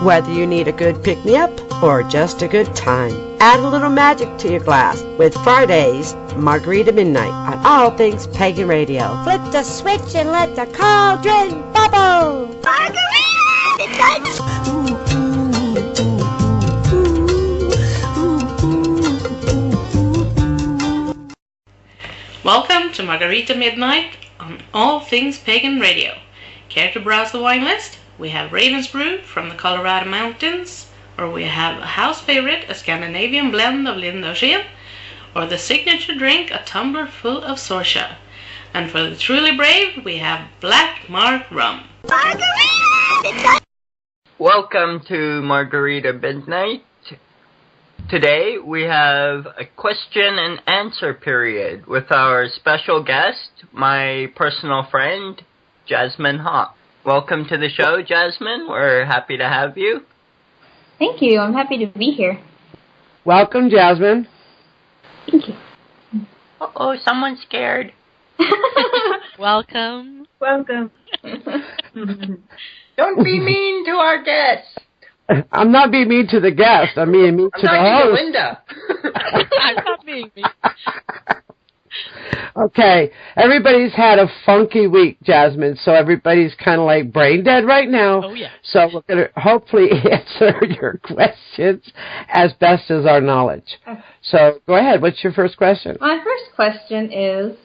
Whether you need a good pick-me-up or just a good time, add a little magic to your glass with Friday's Margarita Midnight on All Things Pagan Radio. Flip the switch and let the cauldron bubble! Margarita Midnight! Welcome to Margarita Midnight on All Things Pagan Radio. Care to browse the wine list? We have Raven's Brew from the Colorado Mountains, or we have a house favorite, a Scandinavian blend of Lindauer, or the signature drink, a tumbler full of Sorsha. And for the truly brave, we have Black Mark Rum. Margarita! Welcome to Margarita Midnight. Today we have a question and answer period with our special guest, my personal friend, Jasmin Hawk. Welcome to the show, Jasmin. We're happy to have you. Thank you. I'm happy to be here. Welcome, Jasmin. Thank you. Uh-oh, someone's scared. Welcome. Welcome. Don't be mean to our guest. I'm not being mean to the guest. I'm being mean to the host. Linda. I'm not being mean. Okay, everybody's had a funky week, Jasmin, so everybody's kind of like brain dead right now. Oh, yeah. So we're going to hopefully answer your questions as best as our knowledge. Okay. So go ahead. What's your first question? My first question is,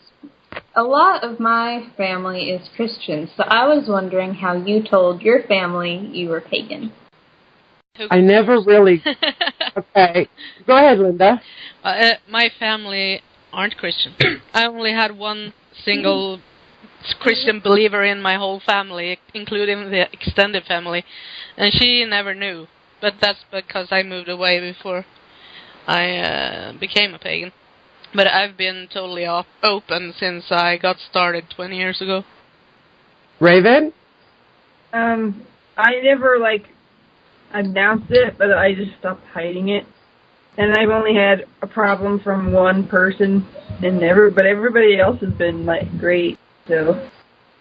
a lot of my family is Christian, so I was wondering how you told your family you were pagan. I never really... Okay. Go ahead, Linda. My family aren't Christian. I only had one single Christian believer in my whole family, including the extended family, and she never knew. But that's because I moved away before I became a pagan. But I've been totally open since I got started 20 years ago. Raven? I never, announced it, but I just stopped hiding it. And I've only had a problem from one person, but everybody else has been, great. So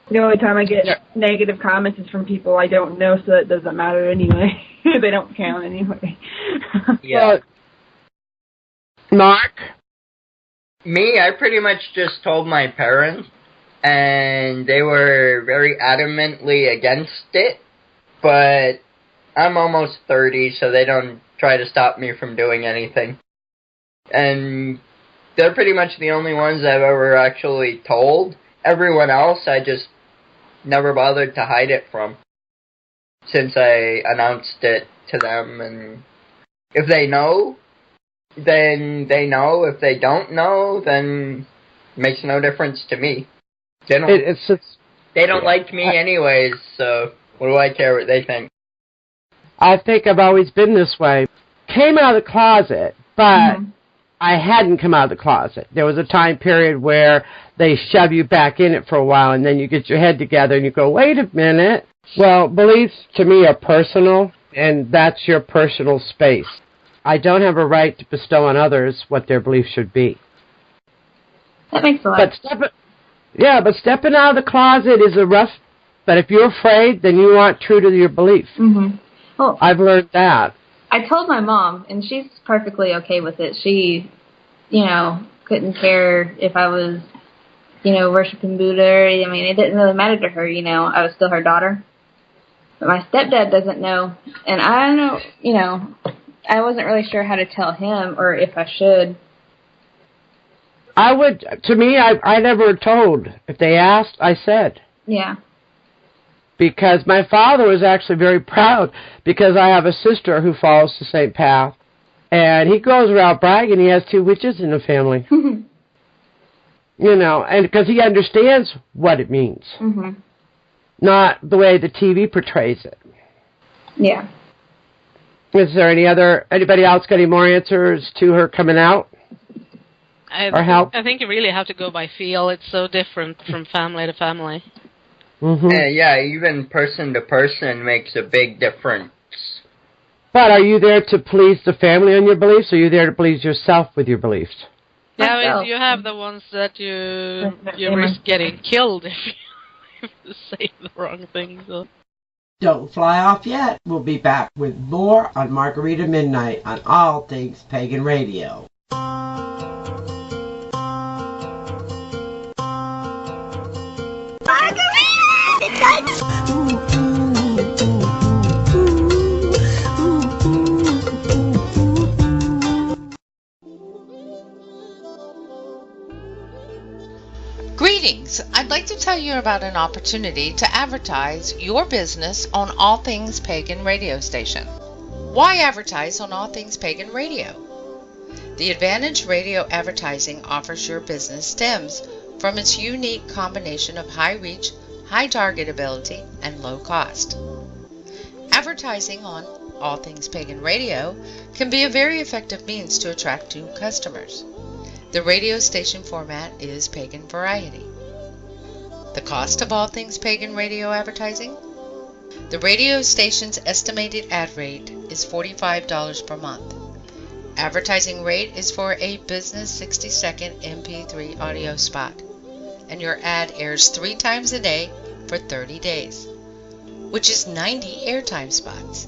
the only time I get negative comments is from people I don't know, so it doesn't matter anyway. They don't count anyway. Yeah. Mark? Me, I pretty much just told my parents, and they were very adamantly against it, but I'm almost 30, so they don't try to stop me from doing anything. And they're pretty much the only ones I've ever actually told. Everyone else, I just never bothered to hide it from, since I announced it to them. And if they know, then they know. If they don't know, then it makes no difference to me. They don't, they don't like me anyways, so what do I care what they think? I think I've always been this way. Came out of the closet, but I hadn't come out of the closet. There was a time period where they shove you back in it for a while, and then you get your head together and you go, wait a minute. Well, beliefs to me are personal, and that's your personal space. I don't have a right to bestow on others what their beliefs should be. That makes a lot of sense. But stepping out of the closet is a rough... But if you're afraid, then you aren't true to your belief. Mm-hmm. Well, I've learned that. I told my mom, and she's perfectly okay with it. She, couldn't care if I was, worshiping Buddha. I mean, it didn't really matter to her, I was still her daughter. But my stepdad doesn't know, and I don't know, I wasn't really sure how to tell him or if I should. I never told. If they asked, I said. Yeah. Because my father was actually very proud, because I have a sister who follows the same path. And he goes around bragging he has 2 witches in the family. And because he understands what it means. Mm-hmm. Not the way the TV portrays it. Yeah. Is there anybody else got any more answers to her coming out? Or help? I think you really have to go by feel. It's so different from family to family. Mm-hmm. Yeah, even person to person makes a big difference. But are you there to please the family on your beliefs, or are you there to please yourself with your beliefs? Yeah, you have the ones that you risk getting killed if you say the wrong thing. So. Don't fly off yet. We'll be back with more on Margarita Midnight on All Things Pagan Radio. Greetings! I'd like to tell you about an opportunity to advertise your business on All Things Pagan radio station. Why advertise on All Things Pagan Radio? The advantage radio advertising offers your business stems from its unique combination of high reach, high targetability, and low cost. Advertising on All Things Pagan Radio can be a very effective means to attract new customers. The radio station format is Pagan Variety. The cost of All Things Pagan Radio advertising? The radio station's estimated ad rate is $45 per month. Advertising rate is for a business 60-second MP3 audio spot, and your ad airs 3 times a day for 30 days, which is 90 airtime spots.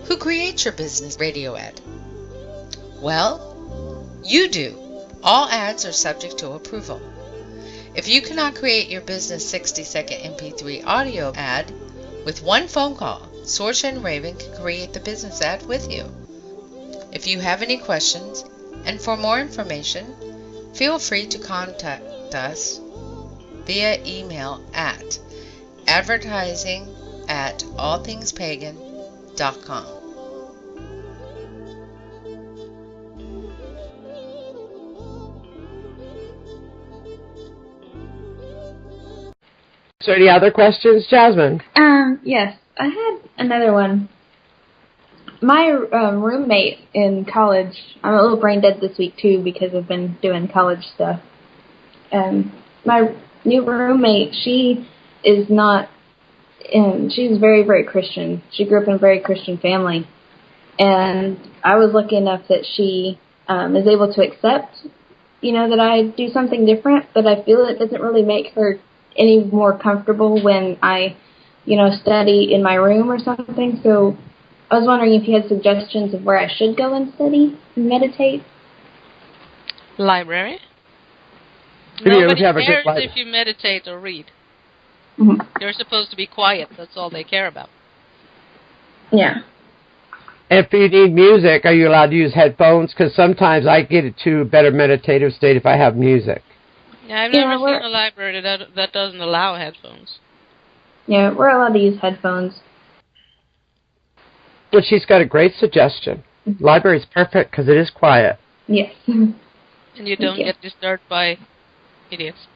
Who creates your business radio ad? Well, you do. All ads are subject to approval. If you cannot create your business 60-second MP3 audio ad, with one phone call, Sorcha and Raven can create the business ad with you. If you have any questions, and for more information, feel free to contact us via email at advertising@allthingspagan.com. So any other questions, Jasmin? Yes, I had another one. My roommate in college, I'm a little brain dead this week too because I've been doing college stuff. My new roommate, she is not, she's very, very Christian. She grew up in a very Christian family. And I was lucky enough that she is able to accept, that I do something different, but I feel it doesn't really make her any more comfortable when I, study in my room or something. So I was wondering if you had suggestions of where I should go and study and meditate. Library? Nobody Nobody cares if you meditate or read. Mm-hmm. You're supposed to be quiet. That's all they care about. Yeah. If you need music, are you allowed to use headphones? Because sometimes I get into a better meditative state if I have music. Yeah, I've never seen a library that doesn't allow headphones. Yeah, we're allowed to use headphones. Well, she's got a great suggestion. Library's perfect because it is quiet. Yes. And you don't get disturbed by idiots.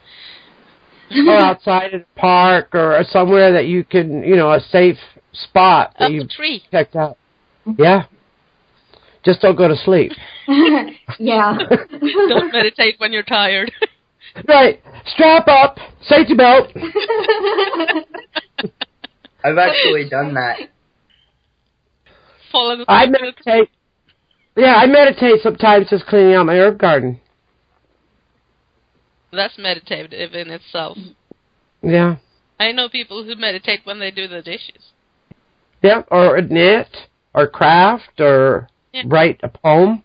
Or outside in a park or somewhere that you can, a safe spot that you've checked out. Yeah. Just don't go to sleep. Yeah. Don't meditate when you're tired. Right. Strap up. Safety belt. I've actually done that. I meditate. Yeah, I meditate sometimes just cleaning out my herb garden. That's meditative in itself. Yeah. I know people who meditate when they do the dishes. Yeah, or knit, or craft, or write a poem.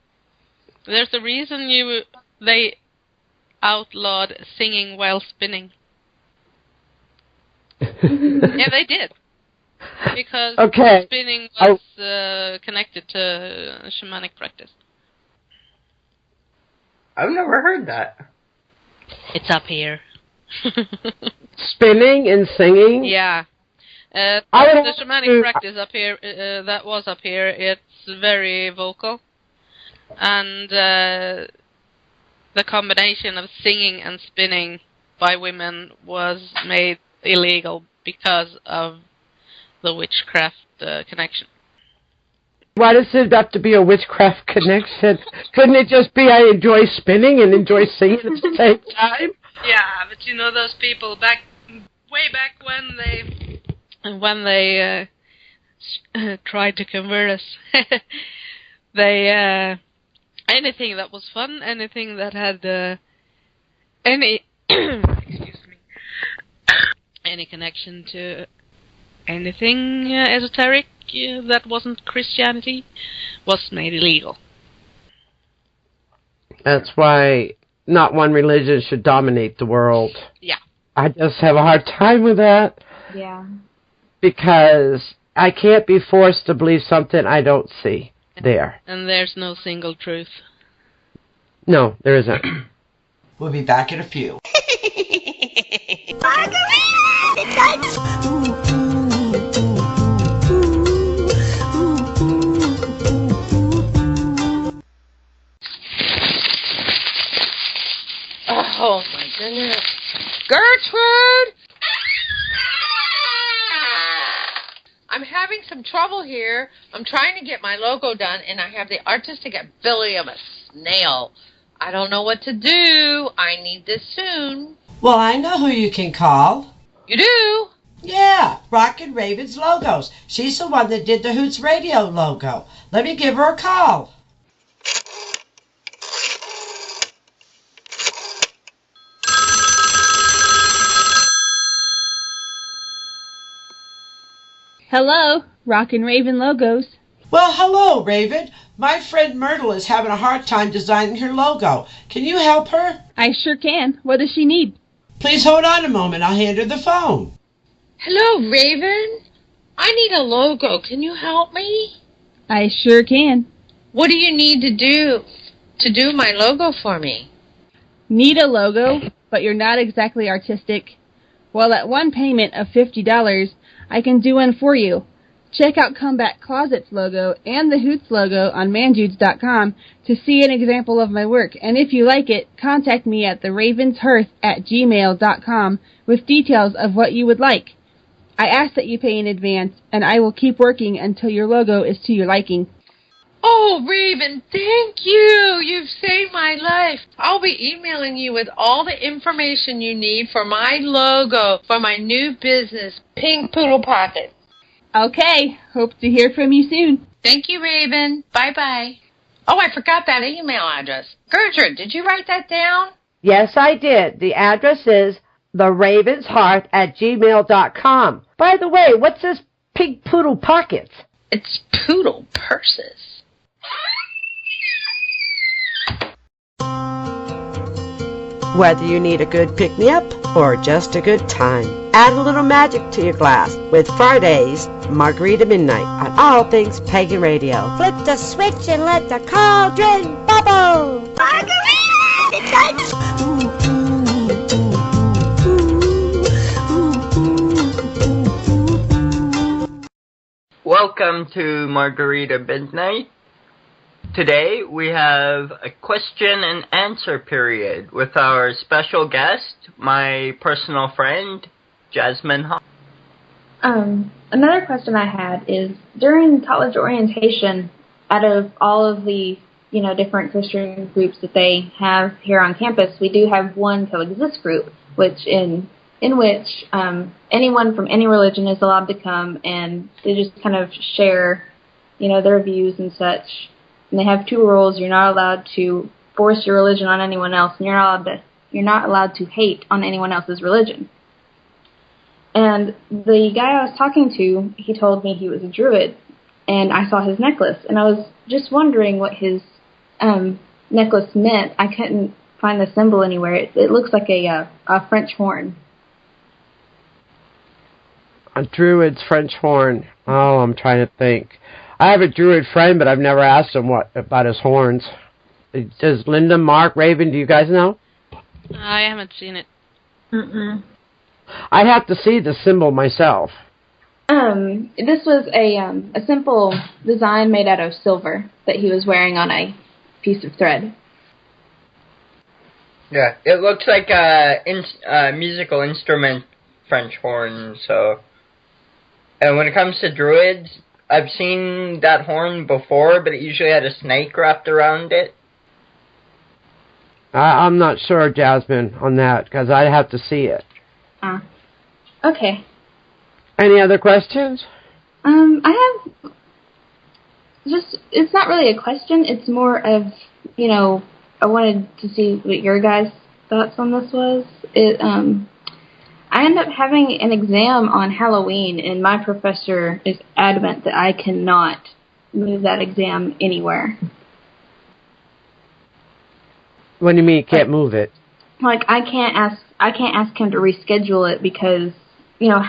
There's a reason they outlawed singing while spinning. Yeah, they did. Because spinning was connected to shamanic practice. I've never heard that. It's up here. Spinning and singing? Yeah. The shamanic practice up here, that was up here, it's very vocal. And the combination of singing and spinning by women was made illegal because of the witchcraft connection. Why does it have to be a witchcraft connection? Couldn't it just be I enjoy spinning and enjoy singing at the same time? Yeah, but those people way back when they tried to convert us, they anything that was fun, anything that had any excuse me, any connection to anything esoteric that wasn't Christianity was made illegal. That's why not one religion should dominate the world. Yeah. I just have a hard time with that. Yeah. Because I can't be forced to believe something I don't see there. And there's no single truth. No, there isn't. We'll be back in a few. Oh, my goodness. Gertrude! I'm having some trouble here. I'm trying to get my logo done, and I have the artistic ability of a snail. I don't know what to do. I need this soon. Well, I know who you can call. You do? Yeah, Rockin' Raven's Logos. She's the one that did the Hoots Radio logo. Let me give her a call. Hello, Rockin' Raven Logos. Well, hello, Raven. My friend Myrtle is having a hard time designing her logo. Can you help her? I sure can. What does she need? Please hold on a moment. I'll hand her the phone. Hello, Raven. I need a logo. Can you help me? I sure can. What do you need to do my logo for me? Need a logo, but you're not exactly artistic? Well, at one payment of $50, I can do one for you. Check out Combat Closet's logo and the Hoots logo on manjudes.com to see an example of my work. And if you like it, contact me at theravenshearth@gmail.com with details of what you would like. I ask that you pay in advance, and I will keep working until your logo is to your liking. Oh, Raven, thank you. You've saved my life. I'll be emailing you with all the information you need for my logo for my new business, Pink Poodle Pocket. Okay, hope to hear from you soon. Thank you, Raven. Bye-bye. Oh, I forgot that email address. Gertrude, did you write that down? Yes, I did. The address is theravenshearth@gmail.com. By the way, what's this Pink Poodle Pockets? It's poodle purses. Whether you need a good pick-me-up or just a good time, add a little magic to your glass with Friday's Margarita Midnight on All Things Pagan Radio. Flip the switch and let the cauldron bubble. Margarita Midnight. Welcome to Margarita Midnight. Today we have a question and answer period with our special guest, my personal friend, Jasmin. Another question I had is, during college orientation, out of all of the, different Christian groups that they have here on campus, we do have one coexist group, in which anyone from any religion is allowed to come, and they just kind of share, their views and such. And they have two rules: you're not allowed to force your religion on anyone else, and you're not allowed to hate on anyone else's religion. And the guy I was talking to, he told me he was a druid, and I saw his necklace, and I was just wondering what his necklace meant. I couldn't find the symbol anywhere. It looks like a French horn. A druid's French horn. Oh, I'm trying to think. I have a druid friend, but I've never asked him about his horns. Does Linda, Mark, Raven, do you guys know? I haven't seen it. Mm-mm. I'd have to see the symbol myself. This was a simple design made out of silver that he was wearing on a piece of thread. Yeah, it looks like a musical instrument French horn, so... And when it comes to druids, I've seen that horn before, but it usually had a snake wrapped around it. I'm not sure, Jasmine, on that, because I'd have to see it. Okay. Any other questions? I have it's not really a question, it's more of, I wanted to see what your guys' thoughts on this was. I I end up having an exam on Halloween, and my professor is adamant that I cannot move that exam anywhere. What do you mean you can't move it? Like, I can't ask him to reschedule it because, you know,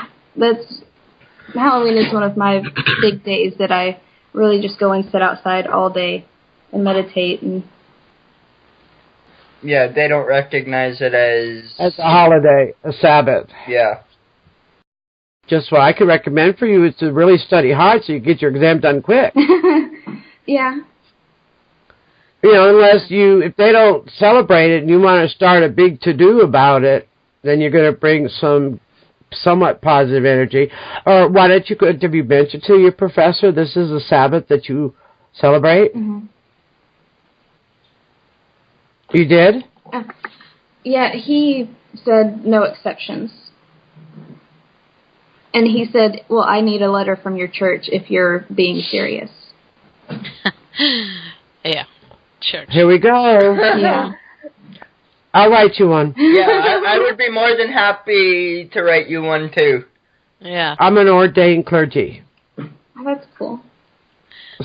Halloween is one of my big days that I really just go and sit outside all day and meditate. And yeah, they don't recognize it as a holiday, a Sabbath. Yeah. Just what I could recommend for you is to really study hard so you get your exam done quick. Yeah. You know, if they don't celebrate it and you want to start a big to-do about it, then you're going to bring some somewhat positive energy. Or why don't you, have you mentioned to your professor this is a Sabbath that you celebrate? Mm-hmm. You did? Yeah, he said no exceptions. And he said, well, I need a letter from your church if you're being serious. Yeah. Church. Here we go. Yeah. I'll write you one. Yeah, I would be more than happy to write you one too. Yeah. I'm an ordained clergy. Oh, that's cool.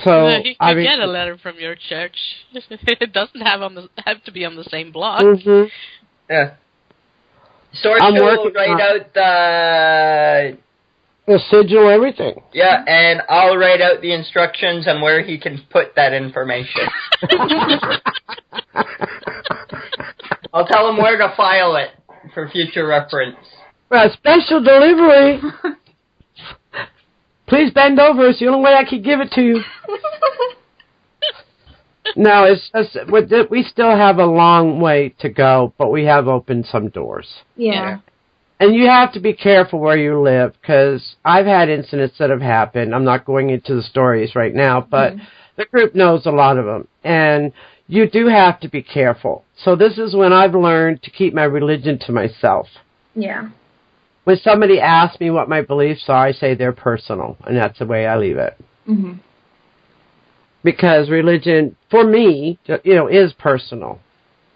So you can get a letter from your church. It doesn't have to be on the same block. Mm-hmm. Yeah. Sorcha will write out the sigil, everything. Yeah, and I'll write out the instructions on where he can put that information. I'll tell him where to file it for future reference. Special delivery. Please bend over. It's the only way I can give it to you. No, it's just, we still have a long way to go, but we have opened some doors. Yeah. And you have to be careful where you live, because I've had incidents that have happened. I'm not going into the stories right now, but the group knows a lot of them. And you do have to be careful. So this is when I've learned to keep my religion to myself. Yeah. When somebody asks me what my beliefs are, I say they're personal, and that's the way I leave it. Mm-hmm. Because religion, for me, is personal.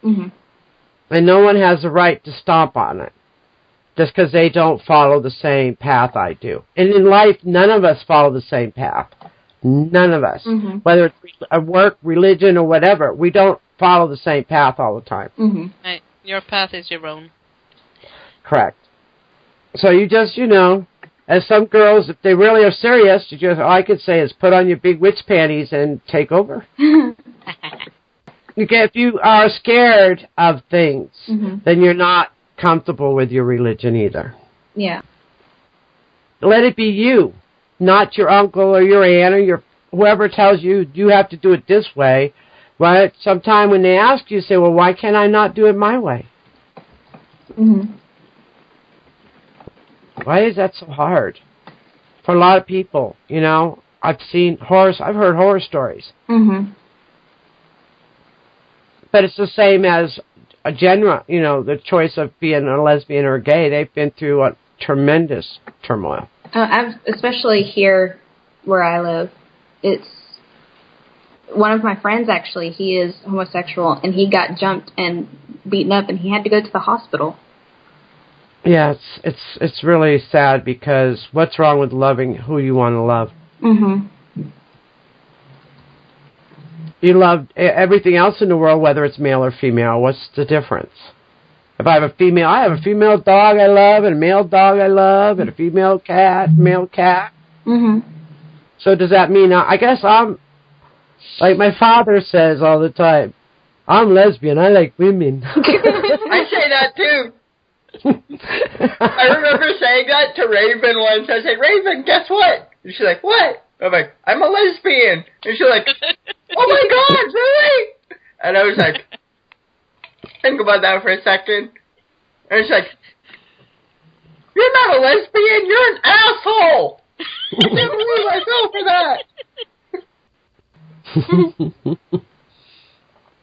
Mm-hmm. And no one has the right to stomp on it just because they don't follow the same path I do. And in life, none of us follow the same path. None of us. Mm-hmm. Whether it's a work, religion, or whatever, we don't follow the same path all the time. Mm-hmm. Right. Your path is your own. Correct. So you just, as some girls, if they really are serious, all I could say is put on your big witch panties and take over. If you are scared of things, then you're not comfortable with your religion either. Yeah. Let it be you, not your uncle or your aunt or whoever tells you you have to do it this way. Right? Sometime when they ask you, say, well, why can't I not do it my way? Mm-hmm. Why is that so hard? For a lot of people, I've heard horror stories. Mm-hmm. But it's the same as a genre, the choice of being a lesbian or a gay. They've been through a tremendous turmoil. Especially here where I live. It's one of my friends, actually, he is homosexual, and he got jumped and beaten up, and he had to go to the hospital. Yeah, it's really sad, because what's wrong with loving who you want to love? Mm-hmm. You love everything else in the world, whether it's male or female. What's the difference? If I have a female dog I love, and a male dog I love, and a female cat, male cat. Mm-hmm. So does that mean, I guess I'm, like my father says all the time, I'm lesbian, I like women. I say that too. I remember saying that to Raven once. I said, Raven, guess what? And she's like, what? I'm like, I'm a lesbian. And she's like, oh my God, really? And I was like, think about that for a second. And she's like, you're not a lesbian, you're an asshole. I can't believe I fell for that.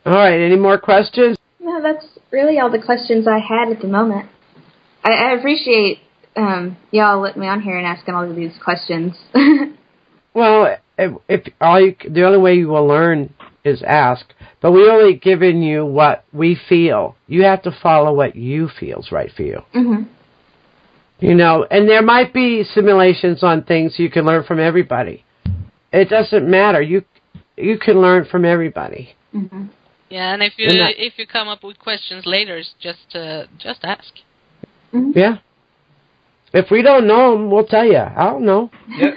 All right, any more questions? No, that's really all the questions I had at the moment. I appreciate y'all letting me on here and asking all of these questions. Well, the only way you will learn is ask. But we only given you what we feel. You have to follow what you feel's right for you. Mm-hmm. You know, and there might be simulations on things you can learn from everybody. It doesn't matter. You can learn from everybody. Mm-hmm. Yeah, and if you come up with questions later, just ask. Mm-hmm. Yeah. If we don't know them, we'll tell you. I don't know. Yep.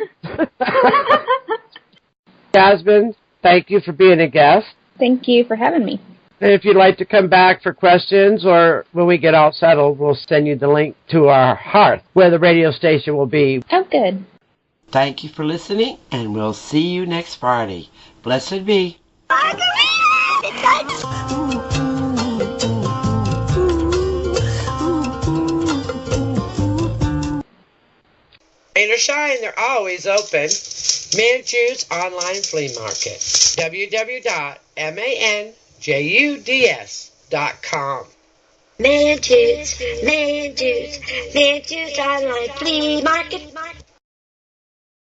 Jasmin, thank you for being a guest. Thank you for having me. And if you'd like to come back for questions, or when we get all settled, we'll send you the link to our hearth where the radio station will be. Oh, good. Thank you for listening, and we'll see you next Friday. Blessed be. Rain or shine, they're always open. Manjude's online flea market. www.manjuds.com. Manjude's online flea market.